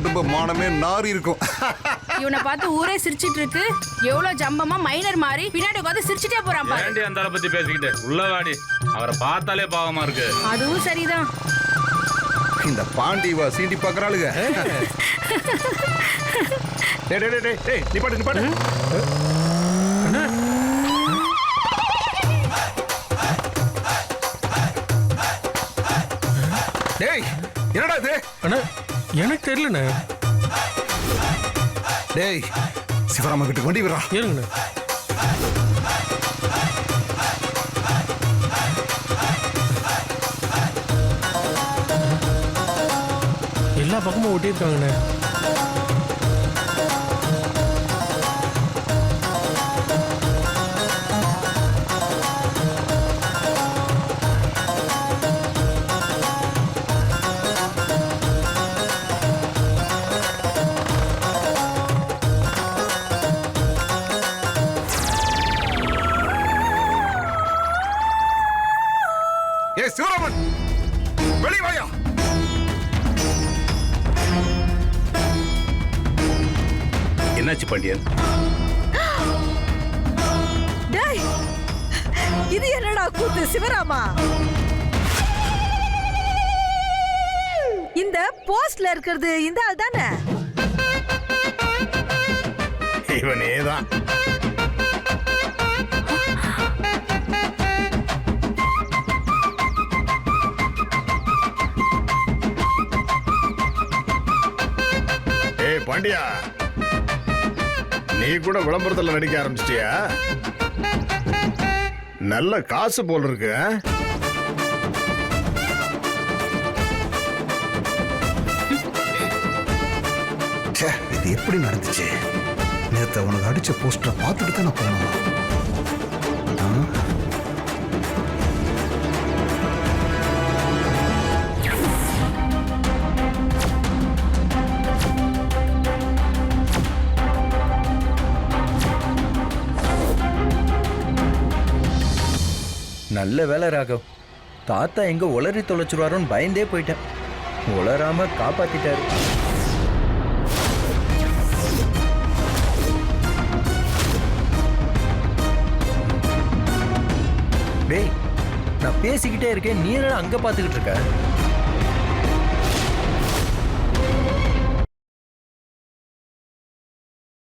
குடும்ப மானமே நாரி இருக்கும். இவனை பார்த்து ஊரே சிரிச்சிட்டு இருக்கு. எவ்வளவு ஜம்பமா மைனர் மாதிரி பின்னாடி உட்காந்து சிரிச்சிட்டே போறான் பாரு. ஏண்டி அந்த ஆளை பத்தி பேசிக்கிட்டு உள்ள வாடி. அவரை பார்த்தாலே பாவமா இருக்கு. அதுவும் சரிதான். இந்த பாண்டிவா சீண்டி பாக்குறாளுங்க. நிப்பாட்டு. டேய் என்னடா இது? அண்ணா எனக்கு தெரியலண்ணே. டேய் சிவராம கிட்ட வண்டி விடுறா. ஏறுங்கண்ணே. எல்லா பக்கமும் ஒட்டியிருக்காங்கண்ணே. ஏய் சிவராமன் வெளிய வாயா. என்னாச்சு பாண்டியன்? டேய் இது என்னடா கூத்து சிவராமா? இந்த போஸ்ட்ல இருக்கிறது இந்த ஆள் தானே? இவனேதான். பாண்டியா, நீ கூட விளம்பரத்துல நடிக்க ஆரம்பிச்சிட்டியா? நல்ல காசு போல் இருக்கு. இது எப்படி நடந்துச்சு? நேத்து அவனுக்கு அடிச்ச போஸ்டரை பார்த்துட்டு தான் நான் போனோம். நல்ல வேலை ராகவ். தாத்தா எங்க உளறி தொலைச்சிருவாரோன்னு பயந்தே போயிட்டேன். உளராம காப்பாத்திட்டாரு. டேய் நான் பேசிக்கிட்டே இருக்கேன், நீ என்ன அங்க பாத்துக்கிட்டு இருக்க?